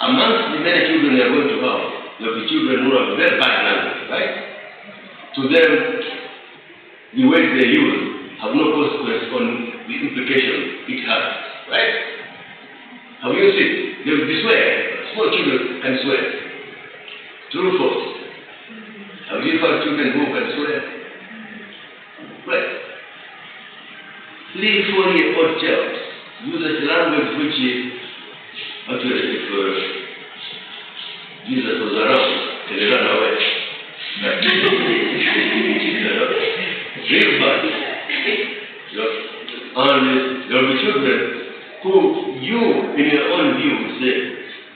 amongst the many children you are going to have, there will be children who have very bad language, right? To them, the words they use have no consequence on the implication it has, right? Have you seen? They will be swear. Small children can swear. True or false? Have you found children who can swear? Right? 3, 4-year-old child uses language which actually if Jesus was around, can he run away? Real bad. And there will be children who you, in your own view, would say,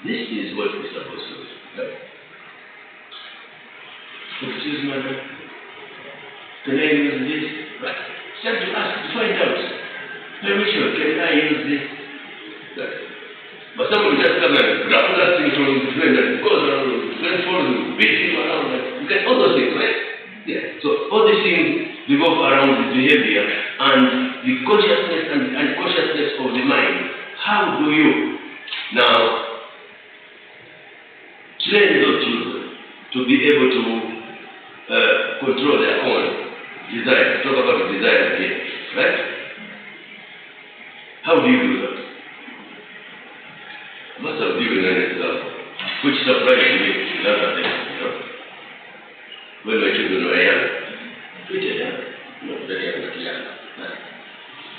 this is what we're supposed to do. Right? Excuse me, madam. Can I use this? Right. Start to ask to find out. Permission, can I use this? Right. But someone just come and grab that thing from the friend and goes around, blindfolds you, beats him around. You get all those things, right? Yeah. So all these things revolve around the behavior and the consciousness and the unconsciousness of the mind. How do you now train those children to be able to control their own desire? Talk about the desire here, right? How do you do that? I must have given an example, which surprised me the other day, you know? When my children were young, pretty young, not very young, but young.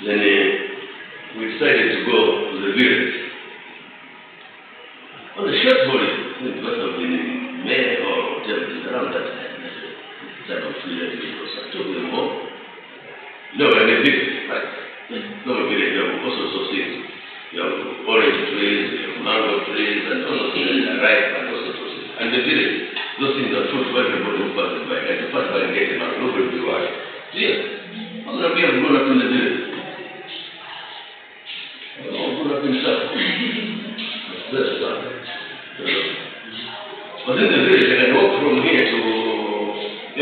Then we decided to go to the village. On the short holiday, it must have been in May or whatever, around that time. Time of village, I took them home. No, in the village, right? No, village, there were all sorts of things. You have orange trees, you have mango trees, and all those things are ripe, and all sorts of things. And the village, those things are fruit for everybody who passes by. And to pass by and get them out, nobody will be washed. See, how many people have grown up in the village? Up in South. That's that. But in the village, I can walk from here to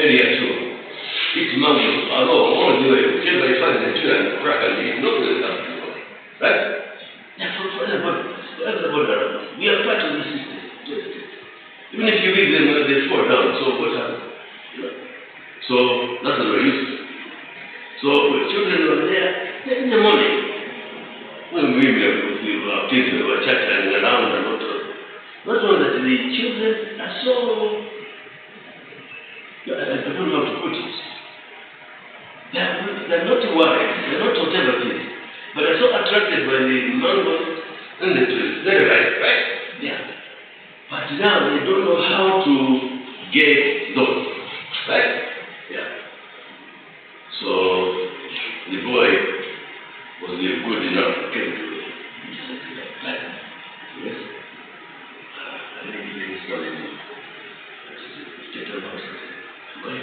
area 2. Each mountain, all the way, till I find the tree and crack and eat. Nobody will come to me. Right? Yeah, for everybody around us. We are part of the system. Even if you leave them, they fall down. So what happens? So that's what we're used to. So when children were there, in the morning, when we were kids, we were chattering around and not only that the children are so, I don't know how to put it. They're not worried, they're not whatever it is, but they're so attracted by the mangoes and the trees. Very right? Yeah. But now they don't know how to get those. Right? Yeah. So the boy was good enough to get to it. Right? Yes? I didn't give this story. Get about it. Why?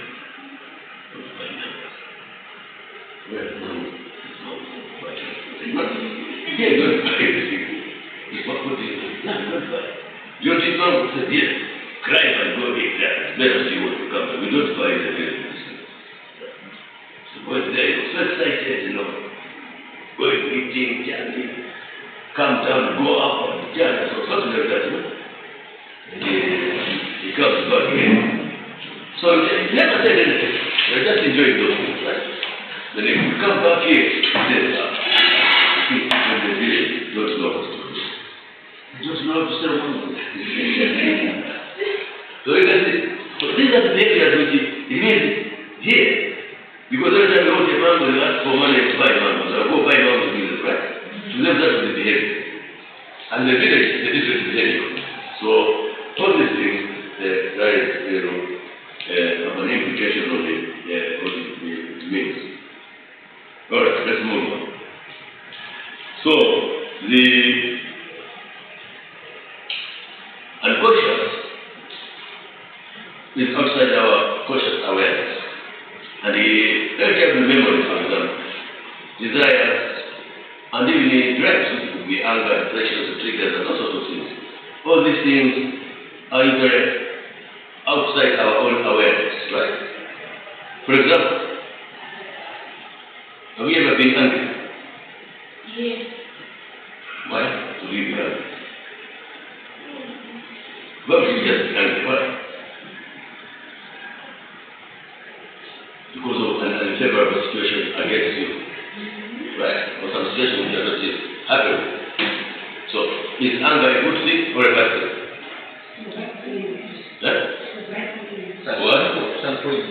Well, no. Yeah, don't buy everything. What would you do? No, don't buy. Your people said, yes, cry and go eat that. It's better see what you come. We don't buy the medicine. So what's there? So excited, you know. Going eating, chanting, come down, go up on the channel, so something like that, you know. And he comes back again. So he never said anything. They're just enjoying those things, right? Then if you come back here, he says, and the village don't know what to do. They don't know how to sell money. So you can see. So these are the behaviors which it means here. Because every time you go to a mango, they ask for money to buy mangoes. Or go buy mangoes with them, right? To them, that's the behavior. And the village is a different behavior. So all these things, there is, have an implication on what it means. Alright, let's move on. So, the unconscious is outside our conscious awareness. And the irritable memory, for example, desires, and even the drives, which could be anger, depression, triggers, and all sorts of things. All these things are either outside our own awareness, right? For example, have you ever been angry? Yes. Why? To leave you angry. just be angry. Why? Because of an unfavorable situation against you. Right? Or some situation which are not happy with. So, is anger a good thing or a bad thing? What? Some point.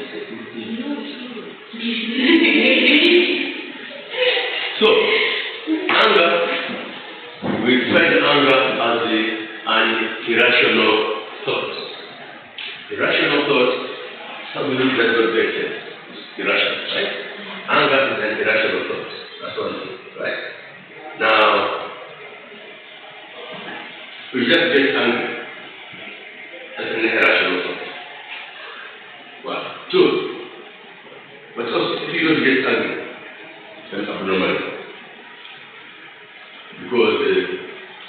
So, anger, we find anger as an irrational thought. Irrational thought, something that does not make sense. It's irrational, right? Anger is an irrational thought. That's one thing, right? Now, we just get angry. That's an irrational thought. Wow. Two. But also, if you don't get angry, it's abnormal. Because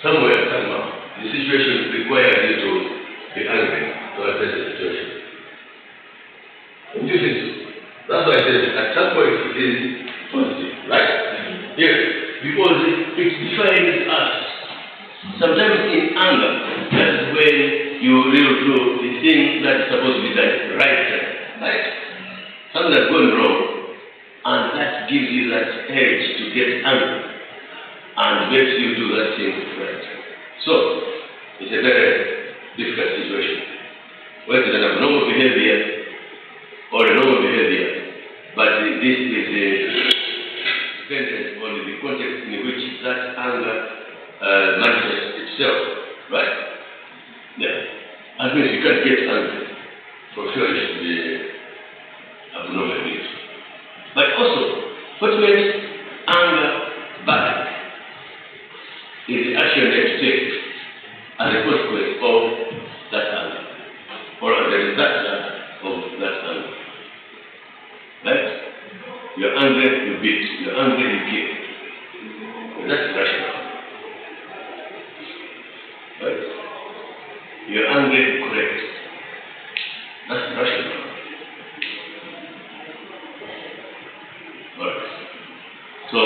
somewhere, somehow, the situation requires you to be angry to address the situation. Don't you think so? That's why I said at some point it is positive, right? Yes, because it defines us. Sometimes in anger, that's when you really do the thing that's supposed to be done right. Something that's gone wrong, and that gives you that urge to get angry and makes you do that thing right. So, it's a very difficult situation. Whether it's an abnormal behavior or a normal behavior, but this is dependent on the context in which that anger manifests itself, right? Yeah. That means you can't get angry. For sure it should be abnormal behavior. But also, what makes anger bad is the action that you take as a consequence of that anger, or as a result of that anger. Right? You're angry, you beat. You're angry, you kill. Well, that's rational. Right? You're angry, correct. That's rational. Right. So,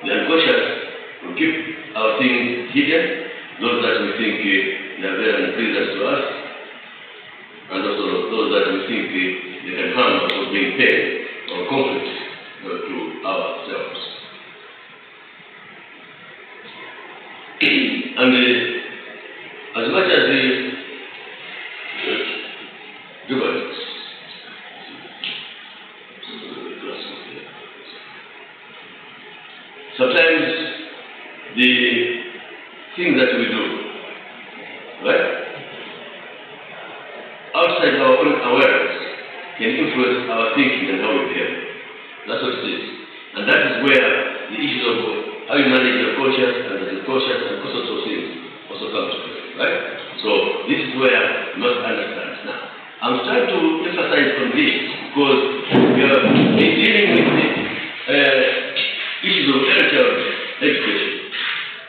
the unconscious will keep our things hidden, those that we think they are very unpleasant to us, and also those that we think they can harm us or bring pain or conflict to ourselves. And as much as the sometimes the things that we do, right, outside our own awareness can influence our thinking and how we behave. That's what it is. And that is where the issues of how you manage your conscious and the subconscious and all sorts of things also come to play, right? So this is where you must understand. Now, I'm trying to emphasize on this because we are dealing with the issues of early childhood education.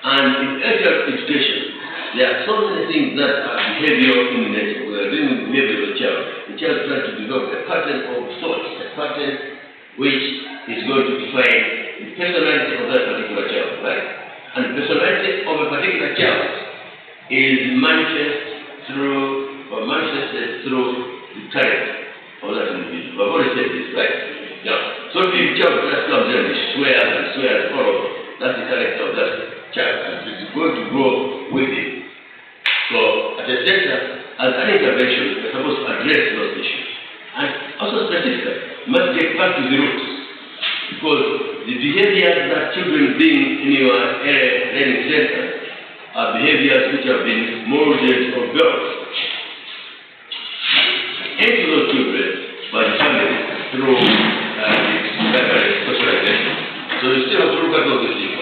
And in early childhood education, there are so many things that are behavioral in nature. We are dealing with the behavior of the child. The child is trying to develop a pattern of thought, a pattern which is going to define the personality of that particular child, right? And the personality of a particular child is manifested through the character of that individual. I've already said this, right? Yeah. So if the child just comes in and swears all over, that's the character of that child, and it's going to grow with it. So at the center, as an intervention, we're supposed to address those issues. And also specifically, you must get back to the roots. Because the behaviors that children bring in your learning center are behaviors which have been molded or built into those children by the family through socialization. So you still have to look at all these things.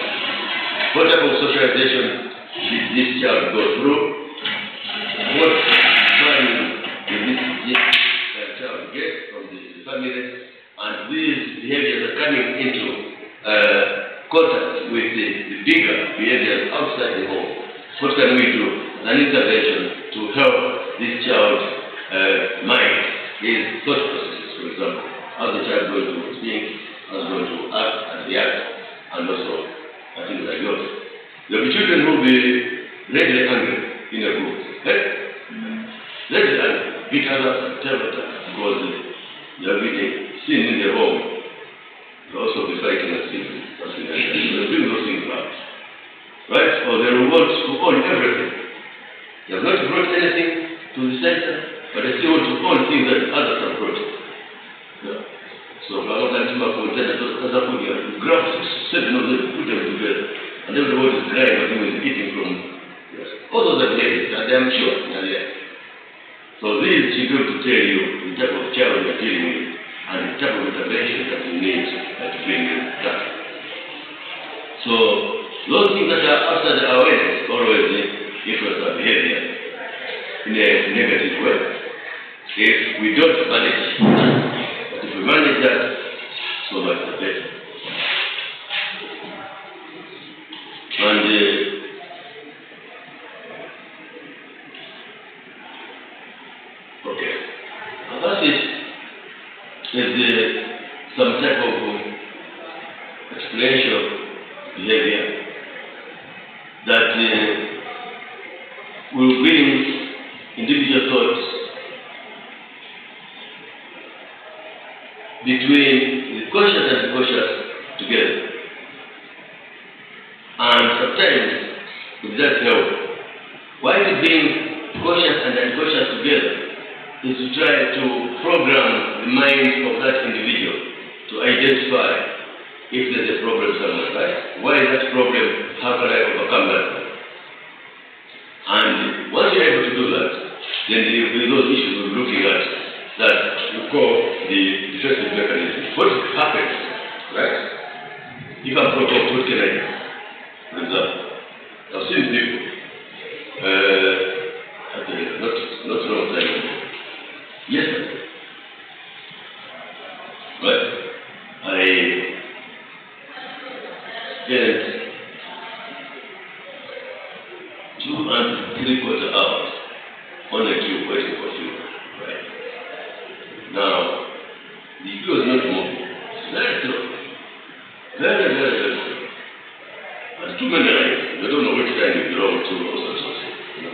What type of socialization did this child go through? What value did this child get from the family? And these behaviors are coming into contact with the bigger behaviors outside the home. What can we do? An intervention to help this child's mind, his thought process, for example. How the child is going to think, how is going to act and react, and also things like yours. There will be children who will be regularly angry in a group. Let it beat others and tell others because they are beating sin in their home. They also be fighting a sin. They bring those things back. Right? Or they want to own everything. They have not brought anything to the center, but they still want to own things that others have brought. Yeah. So, grab 7 of them, put them together, and everybody is crying as he was eating from. Yes. All those are ladies, and I'm sure they are there. So, this is going to tell you the type of child you're dealing with, and the type of intervention that you need to bring you back. So, those things that are outside the awareness always influence our behavior in a negative way. If we don't manage that, but if we manage that, so much the better. And okay, and that is some type of explanation behavior that will bring individual thoughts between the conscious and the conscious together. And sometimes it does help. Why we bring conscious and unconscious together is to try to program the mind of that individual to identify if there's a problem somewhere, right? Why is that problem? How can I overcome that? And once you're able to do that, then those issues we're looking at that we call the defensive mechanism. What happens, right? If I'm provoked, what can I do? For example, I've seen people, not long time ago, yesterday, right? I spent 2 and 3/4 hours on a queue waiting for fuel, right? Now, the queue is not moving. It's very slow. Very, very, very slow. And too many lines. You don't know which line you belong to or something. You know.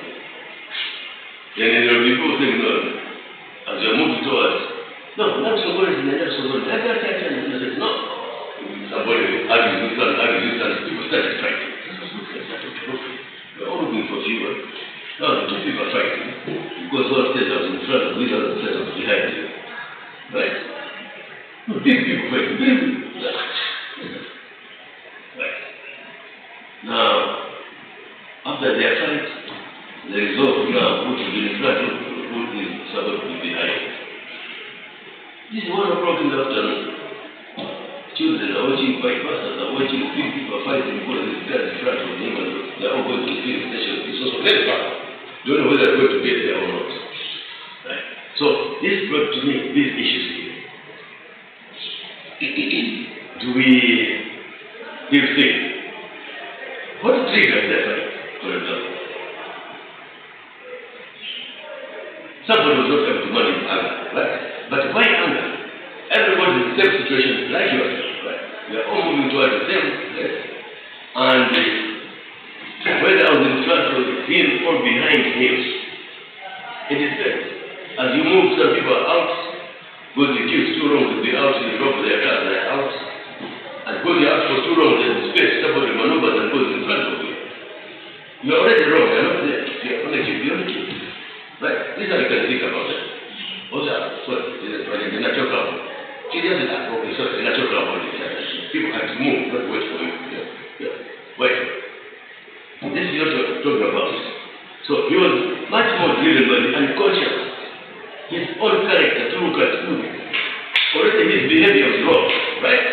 Then there will be people saying, no, as you're moving towards, no, not so good, not so good. No. Somebody argues with and people started fighting. We're all looking for fuel. Now the 2 people are fighting because one says I was in front of the other says I was behind you. Right? No, big people fighting. Right. Now, after their fight, they resolve now who should be in front of who is supposed to be behind. This is one o'clock in the afternoon. Children are watching fight, pastors are watching, people are fighting because this guy is in front of him and they're all going to the filling station. It's also very far. Don't know whether they're going to get there or not. Right? So, this brought to me these issues here. Do we think? What triggers their fight, for example? Somebody was not able to manage anger, right? But why anger? Everybody in the same situation like yourself, right? We are all moving towards the same place. And whether I was in front of him or behind him, it is best. As you move, some people are out, because the queue is too long to be out, they drop their cars, they're out. And because you're out for too long, there's space, somebody maneuvers and goes in front of you. You're already wrong, you're not there. You're on the queue. Right? This is how you can think about it. Also, sorry, the natural problem. She doesn't ask, okay, sorry, the natural problem. People have to move, not wait for you. Yeah. Wait. This is what you're talking about. So he was much more driven by the unconscious. His own character to look at him. Already his behavior is wrong, right?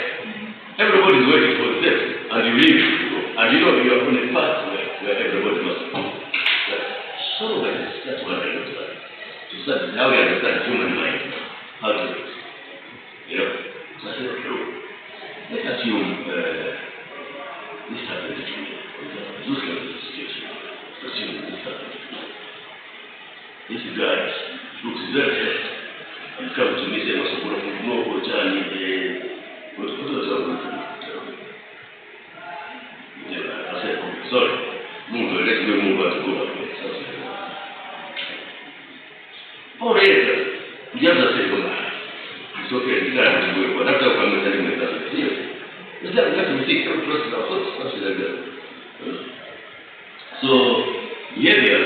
Everybody is waiting for them, and you leave to go. And you know you are on a path where everybody must go. So that's what I look at. So that's how we understand human mind. How to do it. You know? So I said, look, let's assume this happens to me. Look at this situation. Let's assume this happens to me. This guy looks very sad and comes to me saying, no, Johnny, what was I going to do? I said, okay, sorry. Let's move on to go up here. 4 years, ujaanza sema it's okay, it's time to go. But after I'm telling you that, it's like let me think, I'm trusting our thoughts, something like that. So, behavior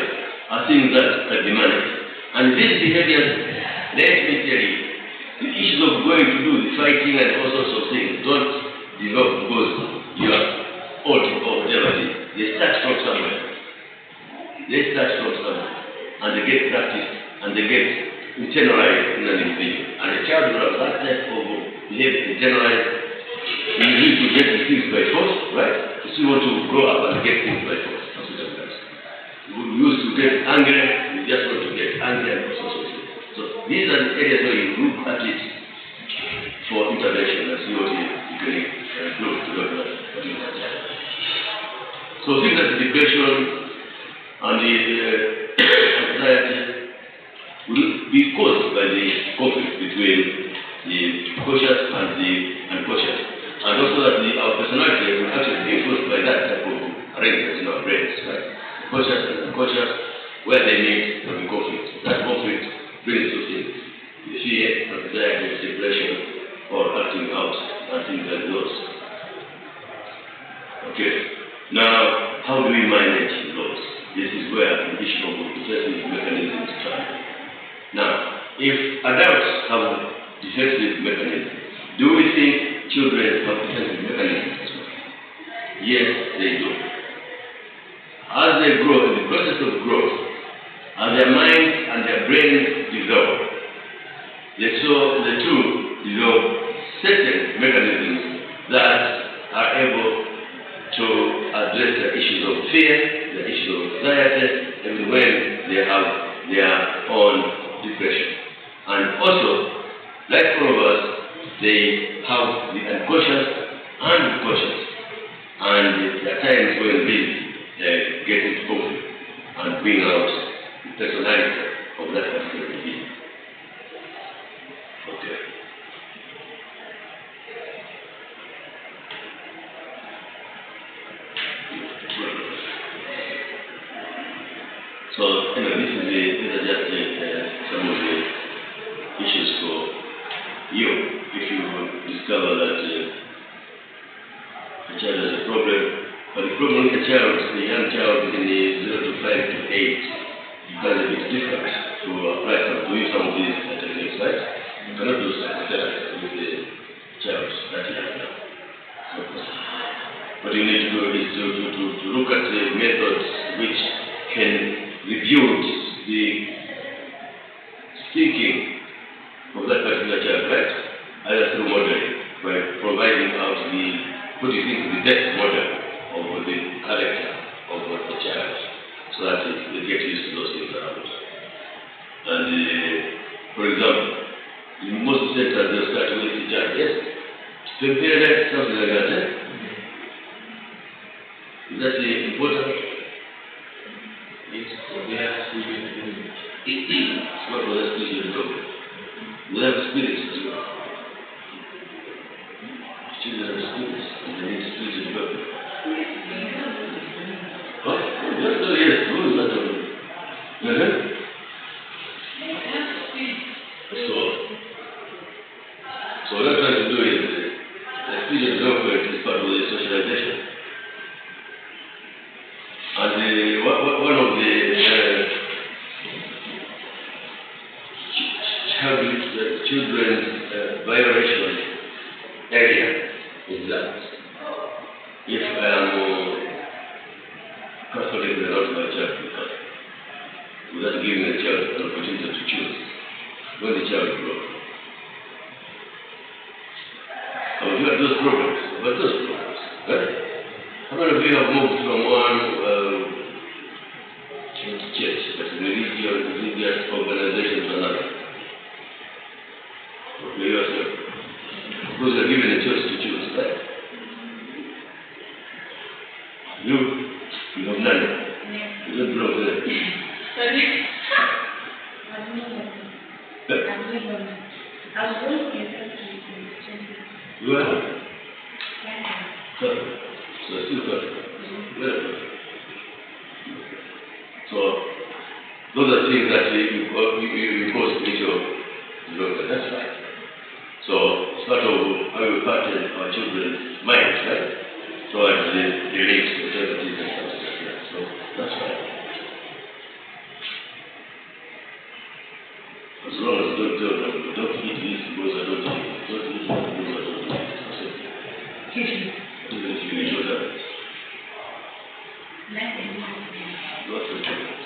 are things that are demanded. And these behaviors, let me tell you, the issues of going to do the fighting and all sorts of things don't develop because you are old or whatever it is. They start from somewhere. And they get practiced, and they get internalized in an individual. And a child will have that type of behavior internalized. You need to get the things by force, right? If you want to grow up and get things by force. We used to get angry, we just want to get angry and so. So these are the areas where you look at it for intervention and see what you can improve to what you have. So things like depression and the anxiety will be caused by the conflict between the conscious and the unconscious. And also that our personality will actually be influenced by that type of arrangement in our brains, right? Conscious and unconscious, where they meet, there will be conflict. That conflict brings two things: the fear, anxiety, depression, or acting out, and things like those. Okay. Now, how do we manage those? This is where the issue of defensive mechanisms come. Now, if adults have defensive mechanisms, do we think children have defensive mechanisms as well? Yes, they do. As they grow, in the process of growth, as their minds and their brains develop, the two develop certain mechanisms that are able to address the issues of fear, the issues of anxiety, even when they have their own depression. And also, like all of us, they have the unconscious and the conscious. And there are times when these get into conflict and bring out the personality of that particular being. Okay. So, these are just some of the issues for you. If you discover that a child has a problem, but the problem with the young child in the 0 to 5 to 8, is a bit different to apply to use some of these techniques, right? You cannot do psychotherapy with the child that young now. What you need to do is to look at the methods which can rebuild the thinking of that particular child, right? Either through modeling, by providing out what you think is the best model of the character of the child, so that they get used to those things around. And for example, in most centers they'll start with the child, yes, prepare something like that, eh? Is that important? It's what was that spiritual job? We have spirits as well. Children have spirits, and they need spiritual development. What? Yes, who is that? So what I'm trying to do is the spiritual development is part of the socialization. And one of the children's violation area is that if I am Catholic and not my child because without giving the child an opportunity to choose when the child grows. How many of you have those problems? Right? How many of you have moved from one church, but religious organization to another? Okay, yourself. Because you are given a choice to choose, right? You have none. You don't belong to them. Sorry. You are? So still Catholic. So Those are things that you impose into your development. That's right. So it's part of how we pattern our children's minds, right? Towards the lyrics, whatever it is, and stuff like that. So that's right. As long as you don't tell them, don't eat this because I don't eat it. Don't eat that because I don't eat it. That's it. Even if you enjoy that. Not really.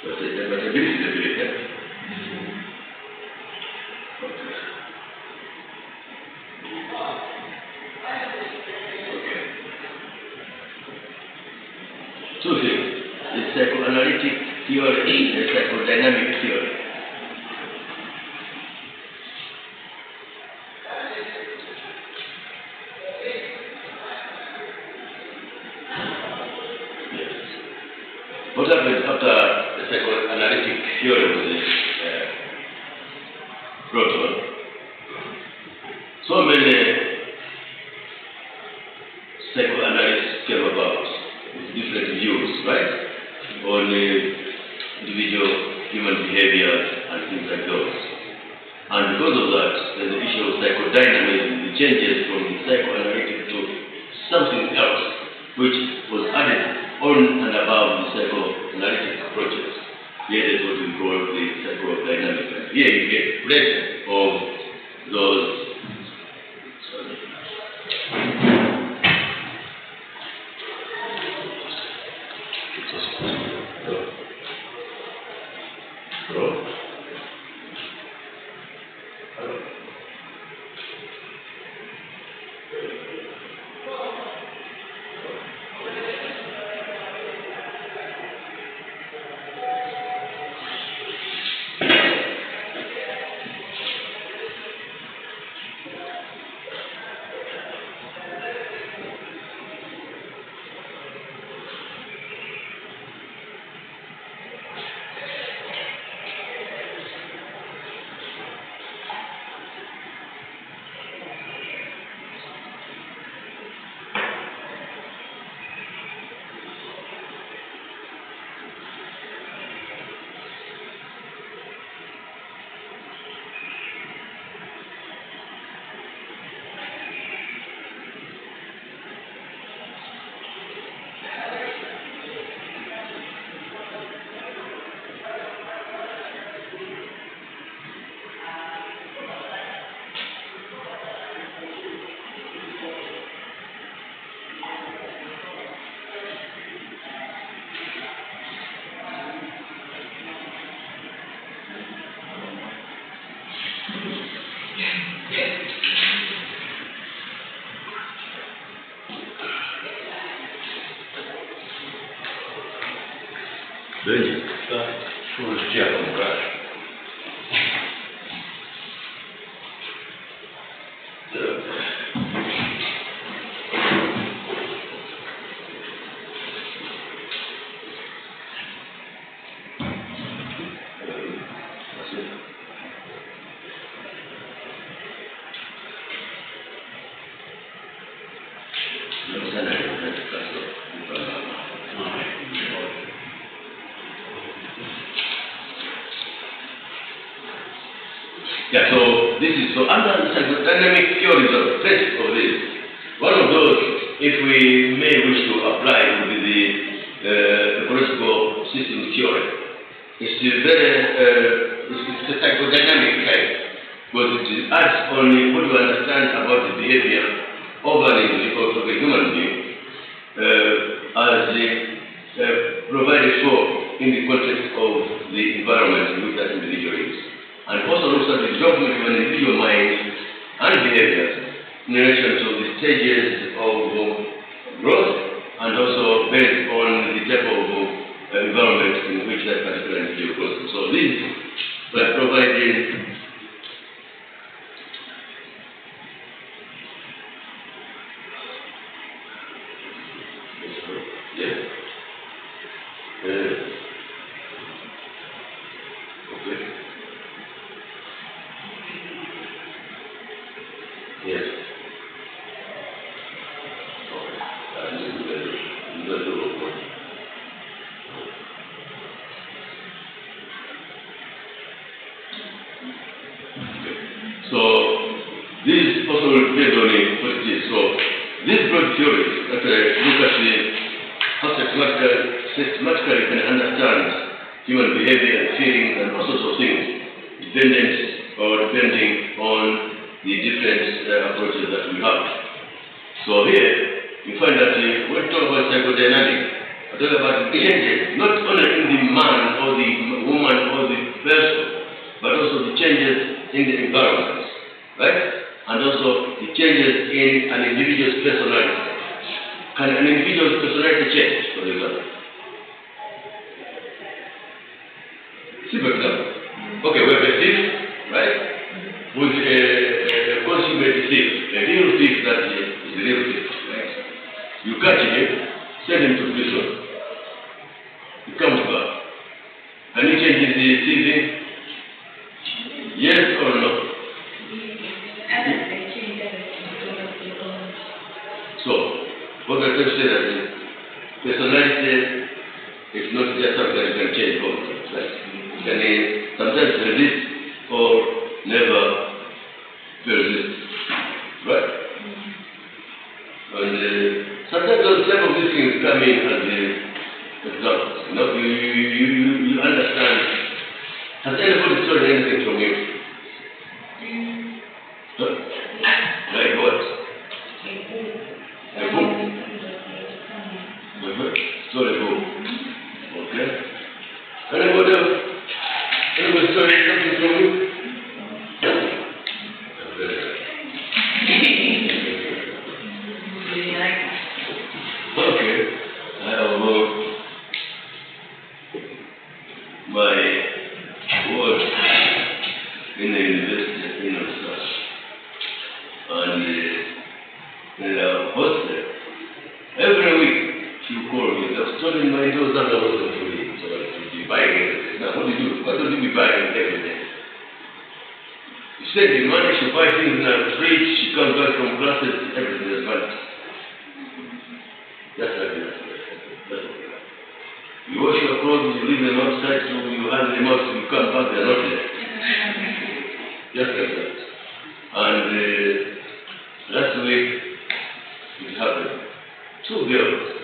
But ability is ability, yeah? Okay. Okay. Two things. The psychoanalytic theory and psychodynamic theory. Yes. What happens after the psychoanalytic theory was brought on? So many psychoanalysts came about with different views, right? On individual human behavior and things like those. And because of that, there's the issue of psychodynamism. It changes from psychoanalytic to something else, which was added on and above the psychoanalytic approaches. Here is what we call the psychodynamic. And here you get less of those. Będzie. Tak. Służycie jaką grać. Yeah, so this is so under the psychodynamic theories of traits of this. One of those, if we may wish to apply, would be the ecological system theory. It's a psychodynamic type, because it adds only what you understand about the behavior of an individual, of a human being, as provided for in the context of the environment in which that individual is. And also looks at the development of an individual mind and behavior in relation to the stages of growth and also based on the type of environment in which that particular individual grows. So this by providing yes. So this also will depend on what it is. So these broad theories that look at how systematically can understand human behavior and feelings and all sorts of things, depending on the different approaches that we have. So here you find that when we talk about psychodynamics, we talk about changes not only in the man or the woman or the person, but also the changes in the environment, right? And also the changes in an individual's personality. Can an individual's personality change, for example? See, for example, okay, we have a thief, right? With a consummate thief, a real thief that is a real thief, right? You catch him, send him to prison. He comes back. Can he change his thieving? Yes or no? So, what we're going to say that personality is not just something that you can change over time, right? You can sometimes resist or never persist, right? And sometimes some of these things come in as examples. You know, you understand. Has anybody stolen anything from you? Huh? Like what? A book. Stole a book. Okay. Anybody else? Anybody stole something from you? Okay. I have my work in the university in Osaka. And in a hostel, every week she would call me. I've stolen my $2,000 for me, so I should be buying everything. Now, what do you do? Why don't you be buying everything? She said the money she buys things in her fridge, she comes back from classes, everything is vanished. That's how it is. You wash your clothes, you leave them outside, so you hang them out, you come back, they're not there. Just like that. And last week, it happened. Two girls,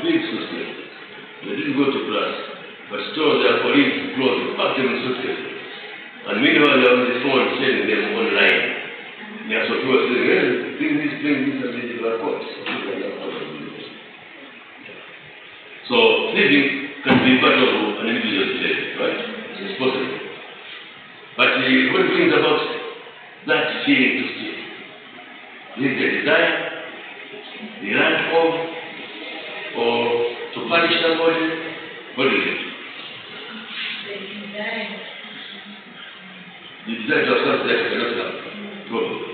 big suitcases. They didn't go to class, but stole their colleagues' clothes, packed them in suitcases. And meanwhile, they're on the phone selling them online. They are so poor, saying, hey, bring this, and this is our court. So, living can be part of an individual's behavior, right? It's possible. But what brings about that feeling to steal? Is the desire, the run of, or to punish somebody? What is it? The desire to have something that you cannot have. Probably.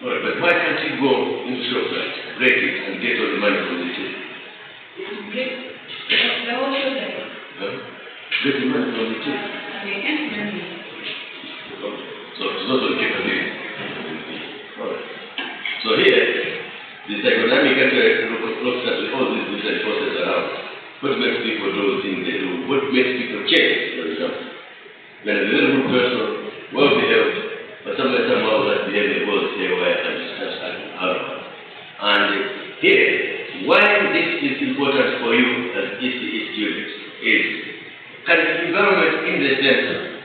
Alright, but why can't you go into ShopRite, break it, and get all the money from the thief? Get the money from the thief. So it's not on capability. Alright. So here, the psychodynamic looks at all these different forces around. What makes people do the things they do? What makes people change, for example? When a very good person, well behaved, but somehow that behavior goes haywire and just out. And here, why this is important for you as ECE students is, can the environment in the center,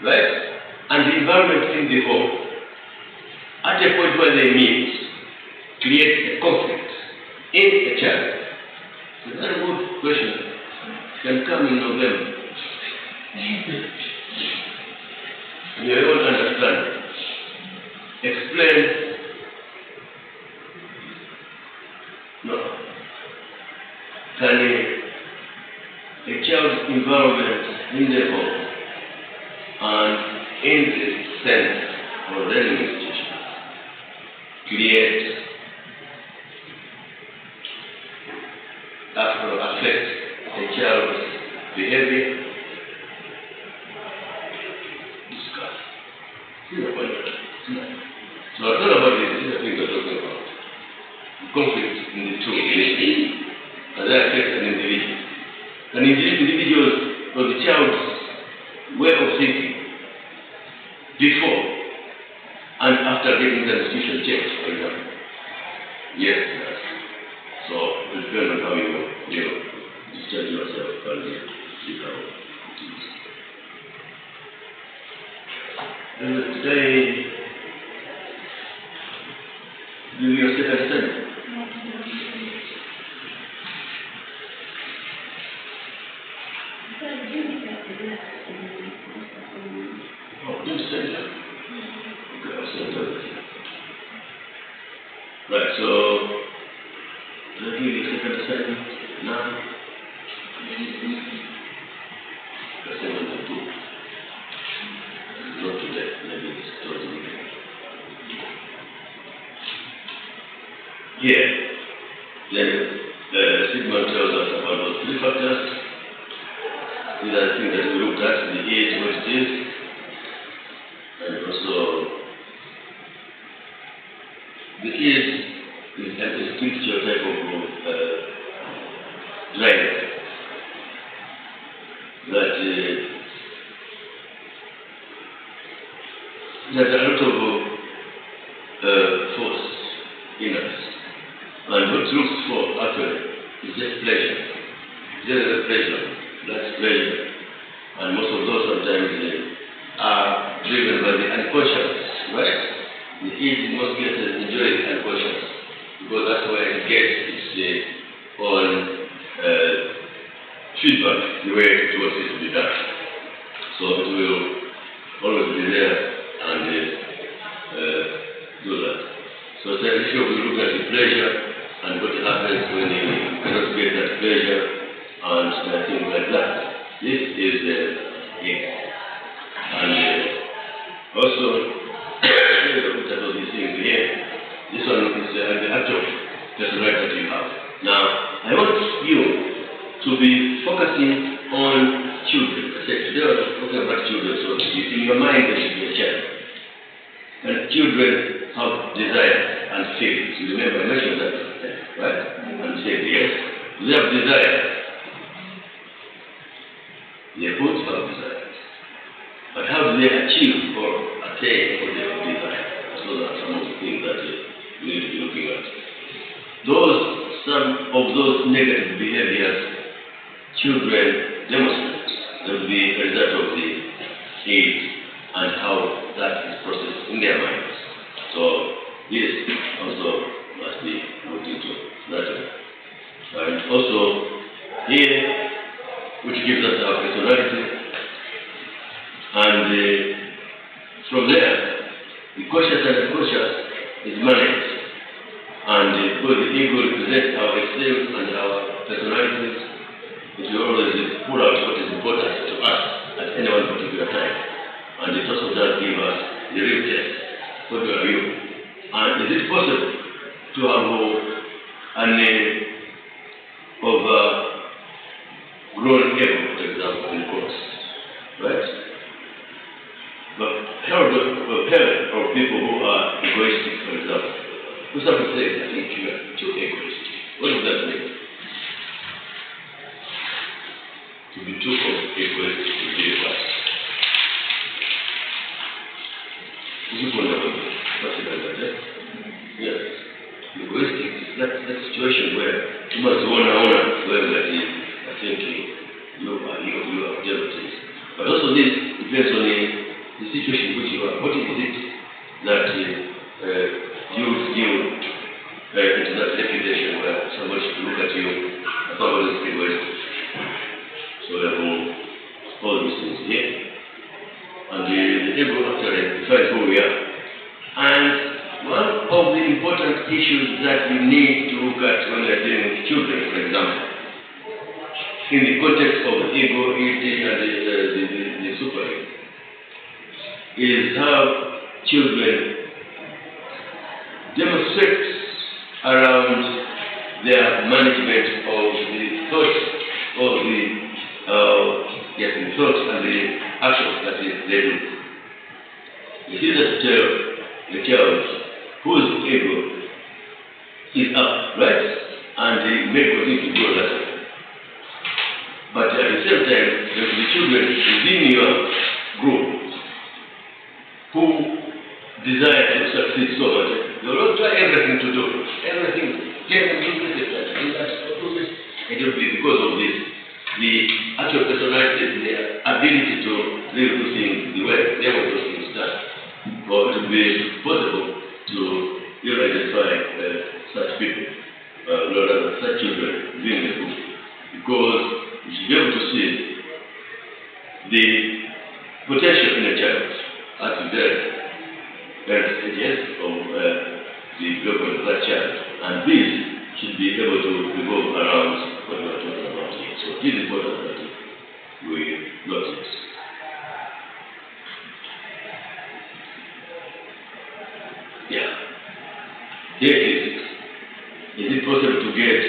right, and the environment in the home, at a point where they meet, create a conflict in a child? It's a very good question. Can come in November. You don't understand. Explain. No. Can a child's environment in the home and in the center or learning institution create or affect a child's behavior? Discuss. So I don't know about this. These are things we're talking about. conflict in the two initially, and that affects an individual. An individual or the child's way of thinking before and after getting the institution changed, for example. Yes, yes. So it depends on how you discharge yourself and see how it is. Today, do you second study? Oh, didn't send you. Okay, I'll send it. Right, so let me give you a second assignment now. Assignment 2. Not today, maybe it's towards the weekend. Here, then Sigmund tells us about those three factors. These are the things that we looked at, the age, what it is, and also the age is an instinctual type of drive that there's a lot of force in us. And what looks for actually is just pleasure. Just pleasure. That's pleasure. And most of those sometimes are driven by the unconscious, right? The id in most cases enjoys the unconscious because that's where it gets its own feedback, the way it wants it to be done. So it will always be there and do that. So it's an issue we look at the pleasure and what happens when you cannot get that pleasure and things like that. This is it. And also, look at all these things here. This one is the actual personality that you have. Now, I want you to be focusing on children. I said today I was talking about children, so in your mind there should be a child. And children have desires and feelings. You remember I mentioned that, right? And said yes. They have desires. They both have desires. But how do they achieve or attain what they have desire? So that's some of the things that we need to be looking at. Some of those negative behaviors children demonstrate, that will be a result of the age and how that is processed in their minds. So this also must be looked into that way. And also here, which gives us our personality, and from there, the conscious and unconscious is managed. And because the ego represents our extremes and our personalities, it will always pull out what is important to us at any one particular time. And it also does give us the real test. What are you? And is it possible to have an overgrown ego, for example, in the course? Right? But how do parents or people who are egoistic, for example? Who somebody says, I think you are too egoistic. What does that mean? To be too egoistic to be a part. This is wonderful. What's it like that? Yes. Egoistic is that situation where you must honor where I think you are jealousies. But also this depends on the situation in which you are. What is it that you into that reputation where somebody should look at you and somebody is egoistic? So we have all these things here. And the ego actually defines who we are. And one of the important issues that we need to look at when we are dealing with children, for example, in the context of the ego, id, and the super ego, is how children demonstrate around their management of the thoughts of the thoughts and the actions that they do. You see that the child whose ego is up, right? And they may continue to go that way. But at the same time, there will be children within your group who desire to succeed so much. They will try everything to do. Everything, get them to do this. It will be because of this. The actual personality, their ability to really do things the way they want those things done. For it to be possible to identify such people, rather such children within the group. Because you should be able to see the potential in a child at the very stages of the development of that child. And these should be able to revolve around what we are talking about here. So it is important that we notice. Yeah. Here it is. Is it possible to get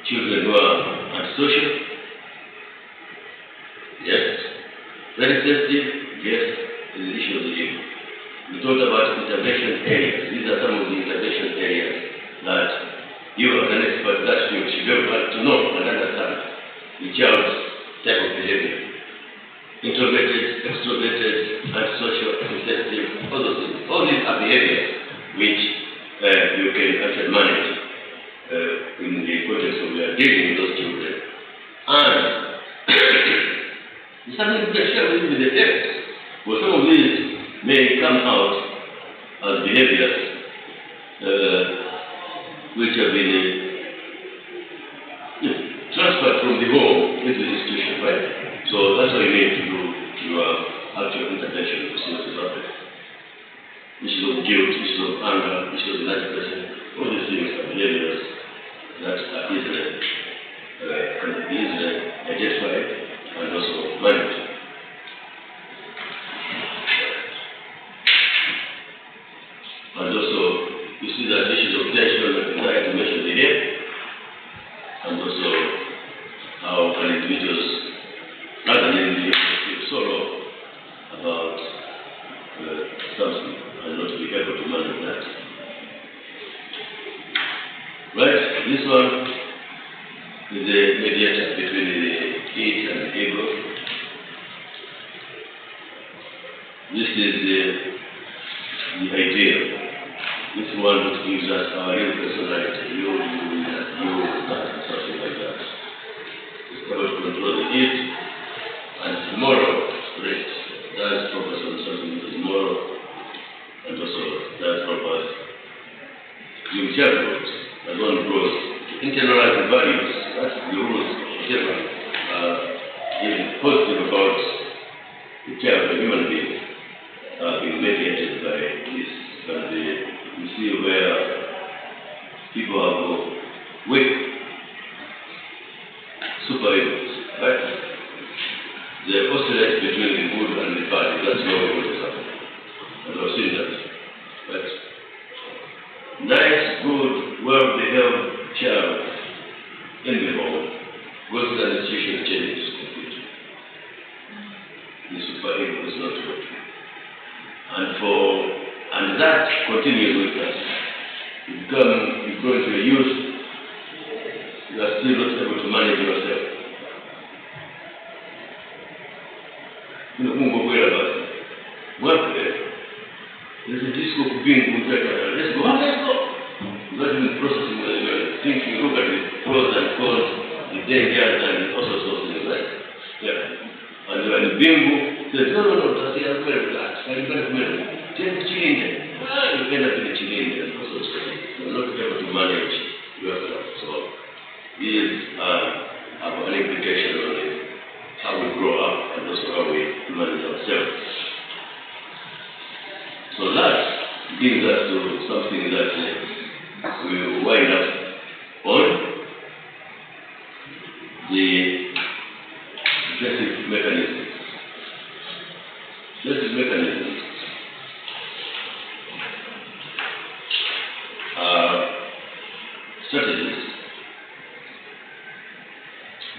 children who are antisocial? Yes. Very sensitive? Yes. Is the issue of the ego. We talked about intervention areas. These are some of the intervention areas that you as an expert that you should be able to know and understand the child's type of behavior. Introverted, extroverted, antisocial, insensitive, all those things. All these are behaviors which you can actually manage in the context of dealing with those children. And something you can share with the parents. Well, some of these may come out as behaviors which have been transferred from the home into the institution, right? So that's what you need to do your actual intervention to see what is happening. Issues of guilt, issues of anger, issues of inadequacy, all these things are behaviors that are can be easily identified and also managed. And also, you see that issues of tension and anxiety mentioned here, and also how an individual's rather than feel sorrow about something and not be able to manage that. Right, this one is the mediator between the id and the ego. This is the idea. This one which gives us our real personality. You, that, something like that. It's able to control the id and moral rate. Does focus on something that is moral and also does focus in childhood as one grows to internalize the values. That's the rules, whatever is positive about the child, the human being, being mediated by this. And you see where people have weak super egos, right? They oscillate between the good and the bad. That's how it is happening. And I've seen that. Right? Nice, good, well-behaved child in the home goes to the institution and changes completely. The super ego is not working. And that continues with us. You grow into a youth, you are still not able to manage yourself. You know, there's a disco being let's go. Not even processing thinking, look at the pros and cons, the dangers and all sorts of things, right? Yeah. And the bimbo says, no, that's the other way, relax. I'm going to take the cylinder. You end up in the cylinder and all sorts of things. You're not able to manage yourself. So these have an implication on it, how we grow up and also how we manage ourselves. So that brings us to something that we wind up on, the defensive mechanisms. Defensive mechanisms are strategies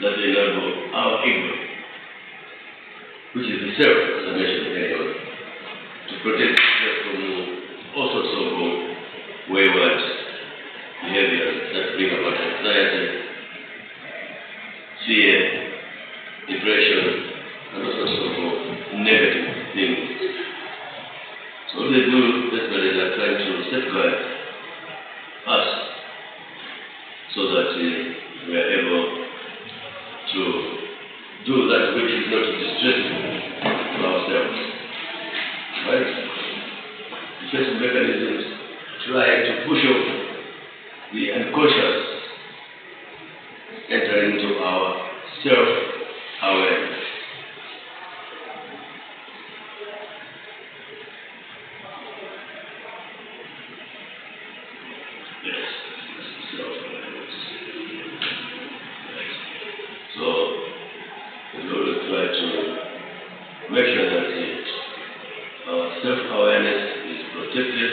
that enable our ego, which is the self, as I mentioned earlier, to protect itself from all sorts of wayward behaviors that bring about anxiety, fear, depression, and all sorts of negative things. So what they do basically they are trying to safeguard us so that we are able to do that which is not distressing to ourselves. Right? Defensive mechanisms try to push off the unconscious, entering into our self-awareness. Yes, self-awareness. So, we always try to make sure that our self-awareness is protected,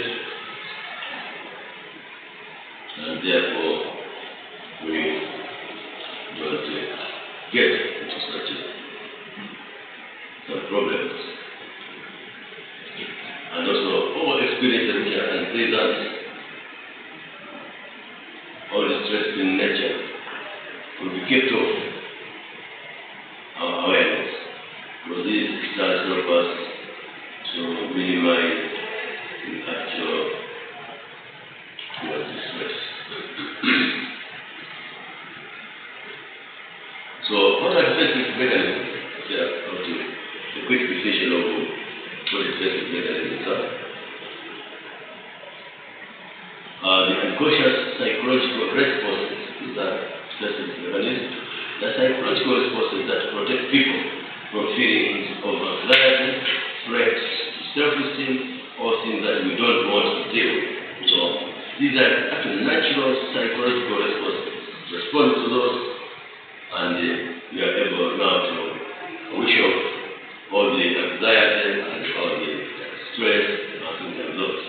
and therefore we don't get into such some problems. And also all experiences which are unpleasant, all distressing in nature will be kept off our awareness, because this does help us to minimize the actual distress. So what are defensive mechanisms? How to a quick definition of what defensive mechanisms are. The unconscious psychological responses that defensive mechanisms. The psychological responses that protect people from feelings of anxiety, threats, self-esteem, or things that we don't want to deal with. So these are actually natural psychological responses. Respond to those, and we are able now to wish off all the anxiety and all the stress and things like those.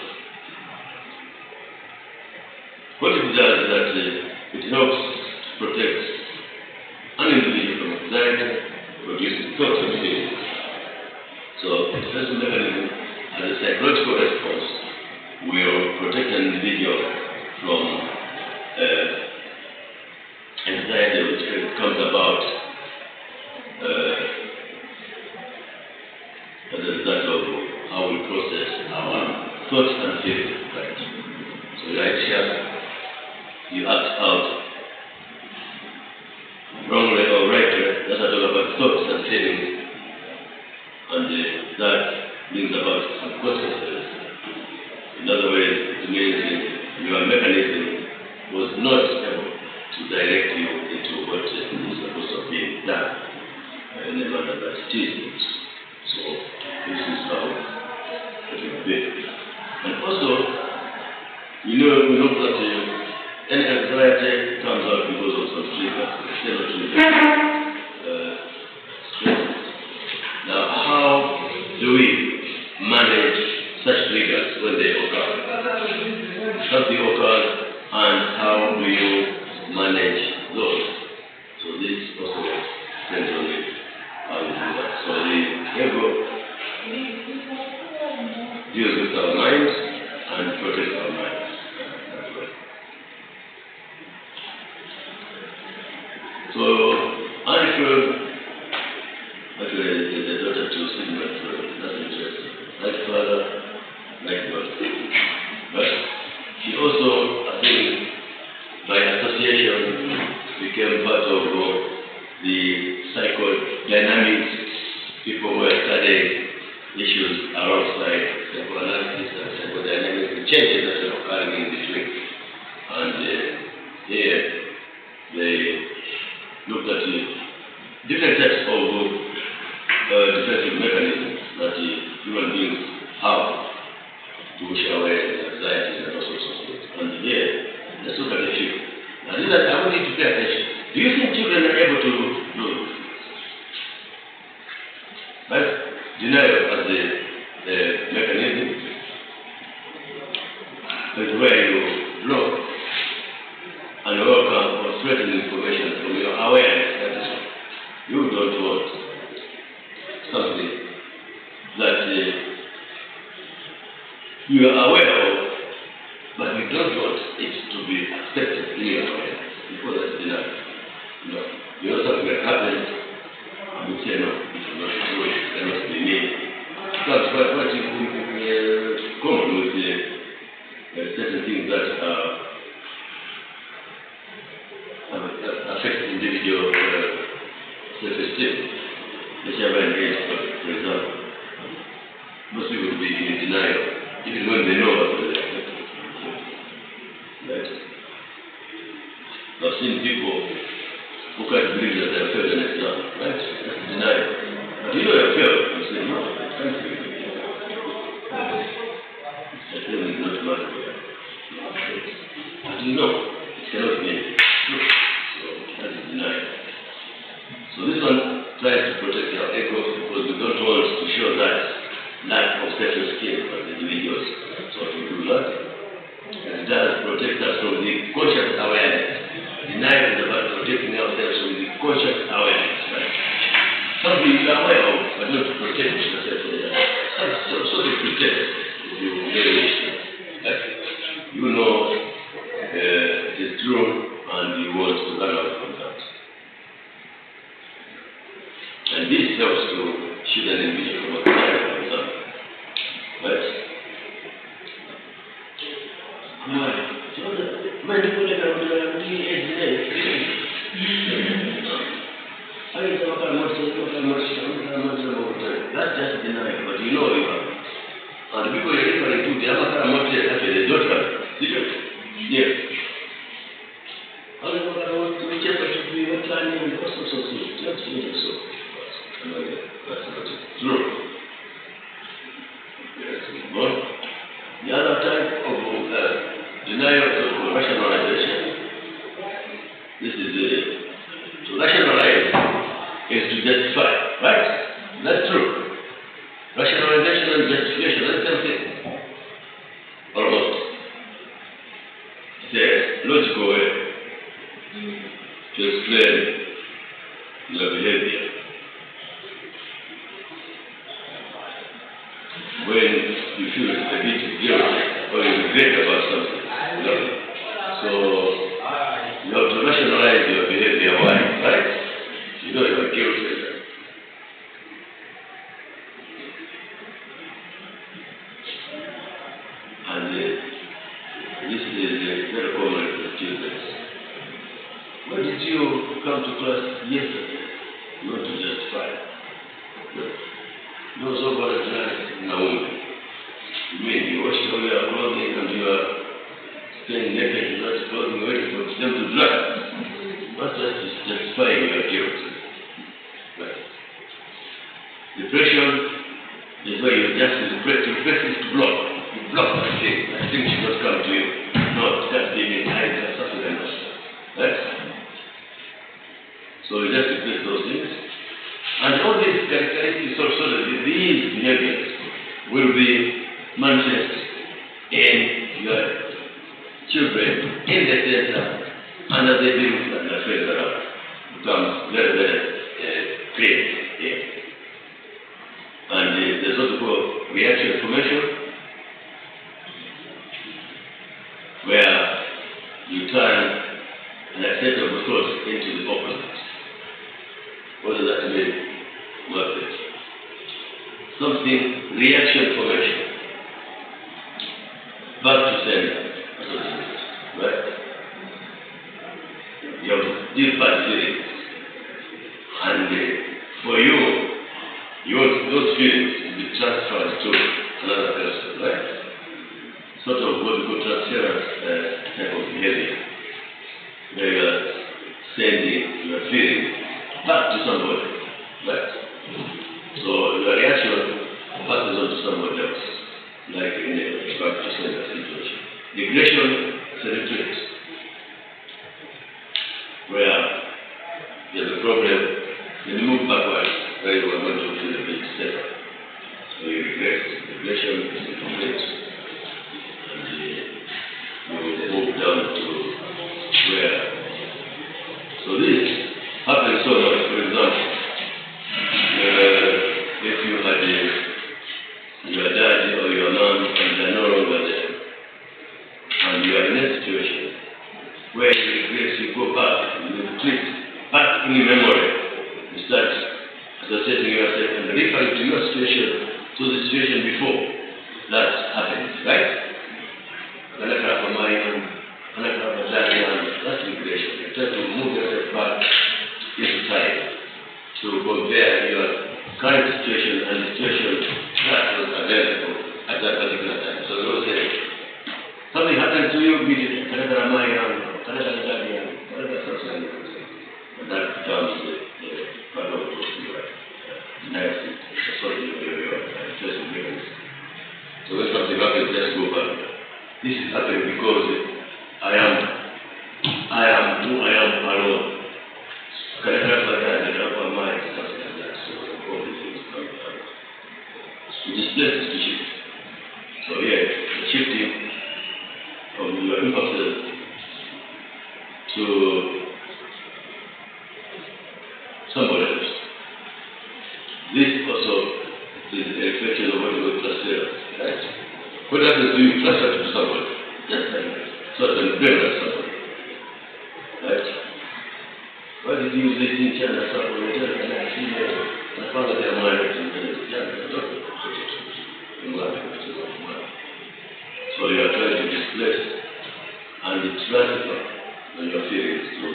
What it does is that it helps protect an individual from anxiety, produces thoughts and feelings. So the defensive mechanism as a psychological response will protect an individual from anxiety which comes about as a result of how we process our thoughts and feelings. Right? So you're anxious, you act out wrongly or rightly. That's what I talk about thoughts and feelings, and that brings about some consequences. In other words, it means your mechanism was not able to direct you into what is supposed to be done in the manner that it is. So this is how it will be. And also, we know that any anxiety comes out because of some triggers, external triggers, stresses. Now, how do we manage such triggers when they occur? How they occur, and how do you manage those? So this also depends on it, how you do that. So the ego deals with our minds and protects our minds. So I feel actually the daughter to Sigmund Freud. That's interesting. Like father, like God. But she also, I think, by association, became part of the psychodynamics. People who are studying issues alongside psychoanalysis and psychodynamics, the changes that are occurring in between. And here they looked at different types of defensive mechanisms that human beings have to push away anxiety and all sorts of things. And here, let's look at a few. Now, these are, I want you to pay attention. Do you think children are able to do this? Right? Denial as the mechanism is where you block and welcome or threaten information from your awareness. That is, you don't want something that you are aware of, but you don't want it to be accepted clear before that's denied. No. You know something that happened, you say no, it was not true, that must be me. That's what you common with certain things that affect individual self-esteem. Let's have an age, for example. Most people will be in denial, even when they know what they're affected. Right? I've seen people who can't believe that they have failed an exam. Right? That's denial. But you know you have failed. You say, no, I can't believe it. I feel it's not matter. But you know, it cannot be. No. So that is denial. So this one tries to protect our ego because we don't want to show that lack of self-esteem as individuals. So we do that. And it does protect us from the conscious awareness. Denial is about protecting ourselves from the conscious awareness. Right? Something you are aware of, but not to protect yourself from that. Some sort of pretense, if you very wish. Right? You know it is true and you want to run out from that. And this helps to shield an individual from a denial, for example. Right? That's just denial, but you know you have. And people are referring to the other kind of motive actually they don't have. Yes. How do you know to be careful to be what planning and all sorts of things? Just finish so. That's not true. Yes. But the other type of denial is called rationalization. This is to rationalize is to justify, right? That's true. Rationalization and justification, that's the same thing. Almost. It's a logical way to explain your behavior. When you feel a bit guilty or you regret about something. So you have to rationalize your behavior. Why? Right? You know you are guilty. And this is very common for students. Why did you come to class yesterday? You want to justify. You know so about it now. You mean you washed all your clothing and you are staying naked in that clothing waiting for them to dry. Not just justifying your guilt. Right. Depression is where you just repress it to block. You block that thing. That thing should not come to you. No, that's being hide or something like that. Right? So you just repress those things. And all these characteristics also, these behaviors will be manifest in your children in the center and as they deal with their friends around. It becomes very, very clear here. And there's what we call reaction formation, where you turn an acceptable thought into the opposite. What does that mean? What's it? Something, reaction formation. Back to sender. Right? You have deep bad feelings. And for you, you want those feelings to be transferred to another person, right? Sort of what we call transference type of behavior. Where you are sending your feelings back to somebody, right? So your reaction passes on to somebody else, like in a back to sender situation. Regression is a retreat, where there's a problem, then you move backwards, where you are going to feel a bit safer. So you regress. Regression is a retreat, and you move down to where. So this happens so much. For example, if you had your dad or your mom and they're no longer there, and you are in a situation where you regrets, you go back, you retreat back in memory. You start associating yourself and referring to your situation, to the situation before that happened, right? That's regression. You try to move yourself back into time to compare your current situation and the situation that was available at that particular time. So you will say, something happened to you, be it and that becomes the part of your narrative, the story of your choice of memories. So when something happens, just go back. This is happening because I am who I am alone. Can I have that in our mind, something like that? So all these things come down. This place is to shift. So here, the shifting from your impulses to somebody else. This also is a reflection of what you would transfer, right? What happens to you transfer to somebody? Just like that. So then blame that somebody. Right? Why did you use this in China? So you are trying to displace and transfer when your feelings to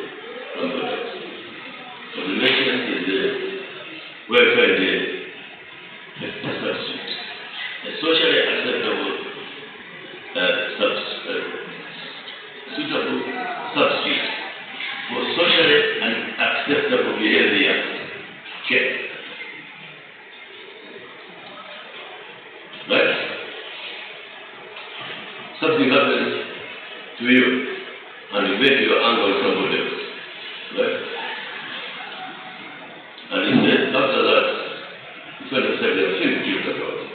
somebody else. So the relation is welfare is a substitute, a socially acceptable suitable substitute for socially unacceptable behavior. Check. Right? Something happens to you and you make your anger with somebody else. Right? And instead, after that, you find yourself you are feeling guilt about it.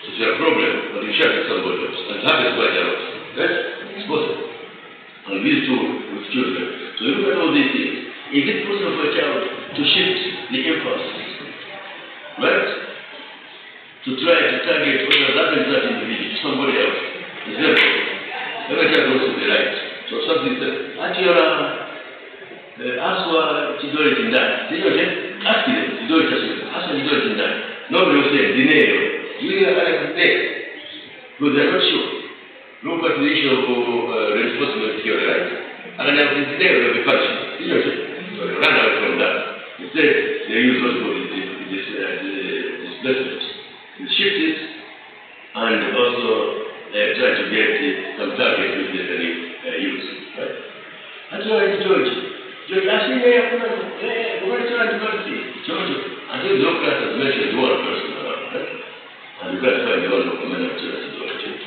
So it's your problem, but you share it with somebody else. And it happens quite a lot. Right? It's possible. And these two with children. So you look at all these things. Is it possible for a child to shift the impulse? Right? To try to target whether that is that individual, somebody else. It's very possible. Every child goes to the right. So something says, Aswa Chidori Tindai. Ask them, Chidori Chidori. Aswa Chidori Tindai. Nobody will say, Dinero. You are there. Because they're not sure. Look at the issue of reinforcement theory, right? And then after today, we have a punishment. So they run out from that. Instead, they use what's called displacement. They shift it and also try to get some target which they can use. Right? That's why it's George. George, I see where you're going to try to go to see. George, I think no class has mentioned one person around, right? And you got to find the one who can manage to George.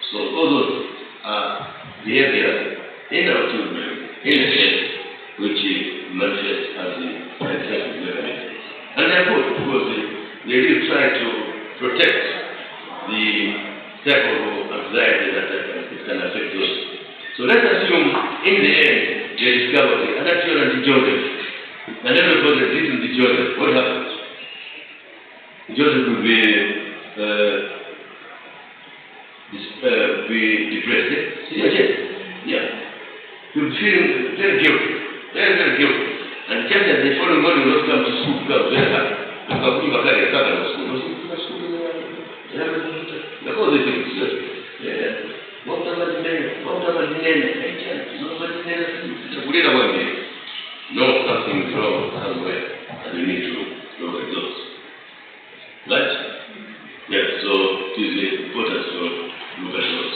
So all those behaviors in our children, in a sense, which manifest as the defensive mechanism. And therefore, because they really try to protect the type of anxiety that it can affect us. So let's assume, in the end, they discover the other children in Joseph. And everybody listen to Joseph. What happens? Joseph will be depressed. Yeah. You'll feel very guilty. Very, very guilty. And just as the following morning will not come to school because very happy. Because we were carrying a car to school. All these things. No, something is wrong somewhere. And we need to look at those. Right? Yeah, so it is important to look at those.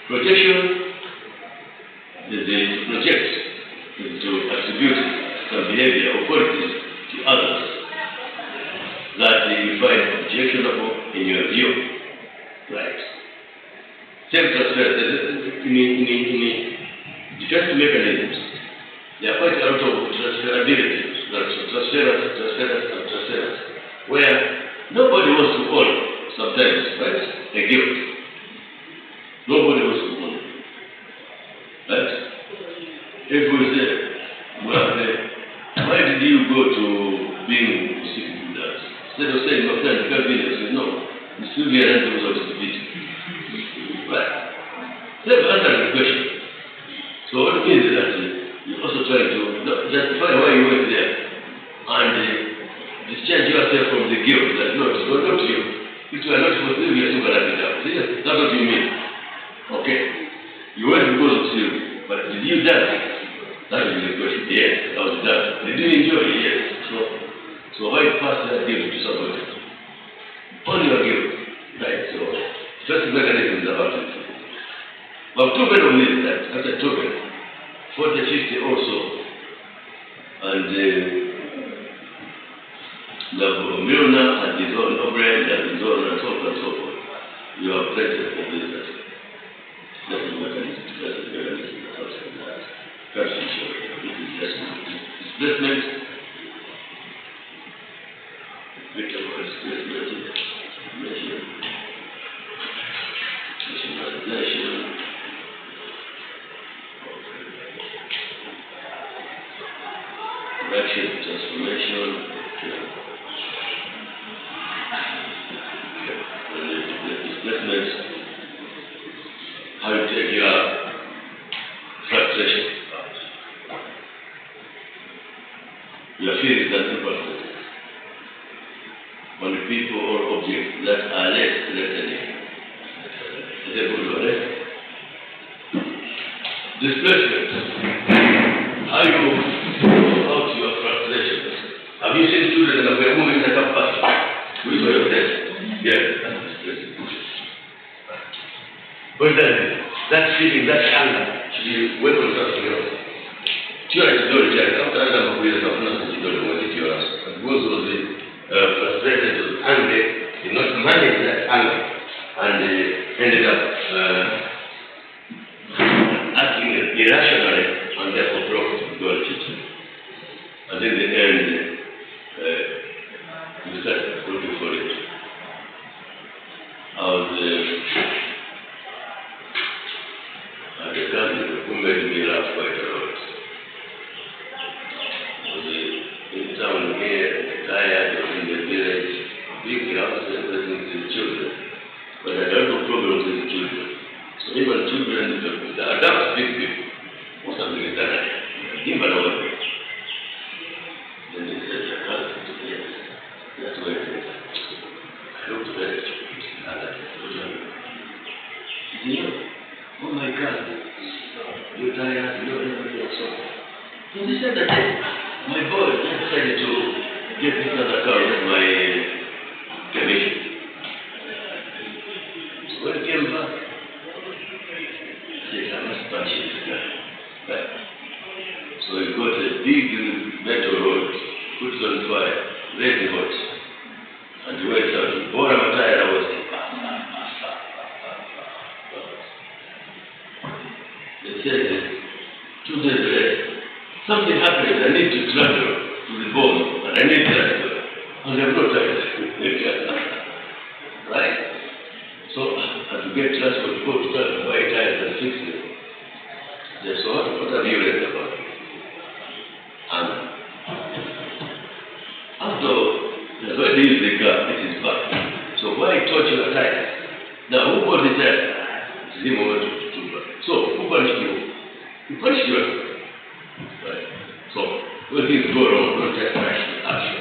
Projection is to project, is to attribute some behavior or qualities to others that you find objectionable in your view. Right. Self-transfer, in defense mechanisms, there are quite a lot of transferability, transference, where nobody wants to own sometimes, right? A guilt. Nobody wants to own. Right? If we say, well, why did you go to being sick with that? Instead of saying, my friend, you can't be there. No, you still be an animal without stupidity. Right? Let's answer the question. So what it means is that you mean? Okay. You went because of Sylvia, but did you dance? That is the question. Yes, I was dancing. Did you enjoy it? Yes. So why pass that gift to somebody? On your gift. Right, so first mechanism is about it. But token on this that, after token, 40, 50 also, and the millionaire and his own brand and his own and so on and so forth. You have plenty of business. That's the mechanism. That's the mechanism. Cash insurance. This is displacement. Victim displacement. Nationalization. Correction, transformation. Displacement. How you take your frustration. Your feelings are important. On the people or objects that are less threatening. Is that good one, eh? Displacement. How you go out your frustrations. Have you seen children that were moving like a bus? Which way of that? Yes, that's displacement. But then, that feeling, that anger, should be welcome to something else. After Adam agreed of nothing to do with it, was frustrated, was angry, did not manage that anger, and ended up acting irrationally, and therefore broke the teaching. And in the end, we started looking for it. I was at the cousin who made me laugh quite a lot. In town here, tired of in the village, big house and everything to the children. But I don't have problems with the children. So even children, the adults, big people, or something like that, give an order. Then they said, I can't do this. That's why I looked very stupid. And I said, oh my God, you're tired, you're everything or something. So they said that my boy decided to get this other car with my commission. So when he came back, he said, I must punch this guy. Right? So he got a big metal rod, put it on fire, red hot, and he went out. He bought him a tire. I was like, they said, 2 days later, something happened. I need to travel to the bone, and I need transfer. And I have no time. Right? So I had to get transfer to go to start to buy tires and fix them. They said, so what have you read about it? And after when they use the car, it is back. So why touch your tires? Now who bought the tires? It's him over to buy. So who punished you? You punished yourself. Right. So, when things go wrong, don't take action.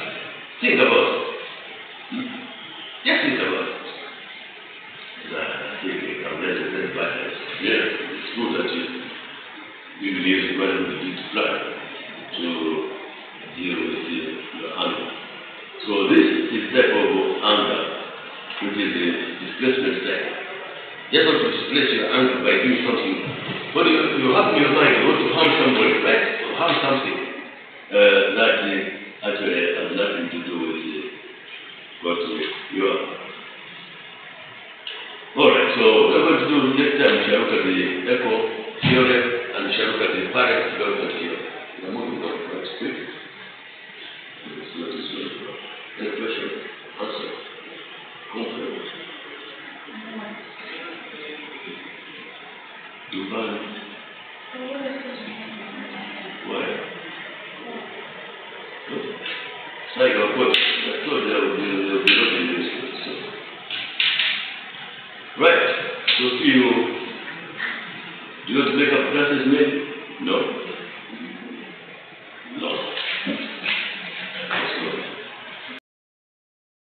Think about it. Just think about it. Thinking of resident partners. Yeah, it's good that you believe when you need to plan to deal with your anger. So this is type of anger, which is the displacement type. You have to displace your anger by doing something. What you have in your mind, you want to harm somebody, right? Or harm something that actually has nothing to do with what you are. Alright, so what we're going to do next time, we shall look at the echo theorem and we shall look at the parent development theorem. We're moving on quite quick. Any question? Answer? Confirm? Dubai. Why? Like of course, I thought there would be nothing useful. So. Right. So do you want to make up classes maybe? No.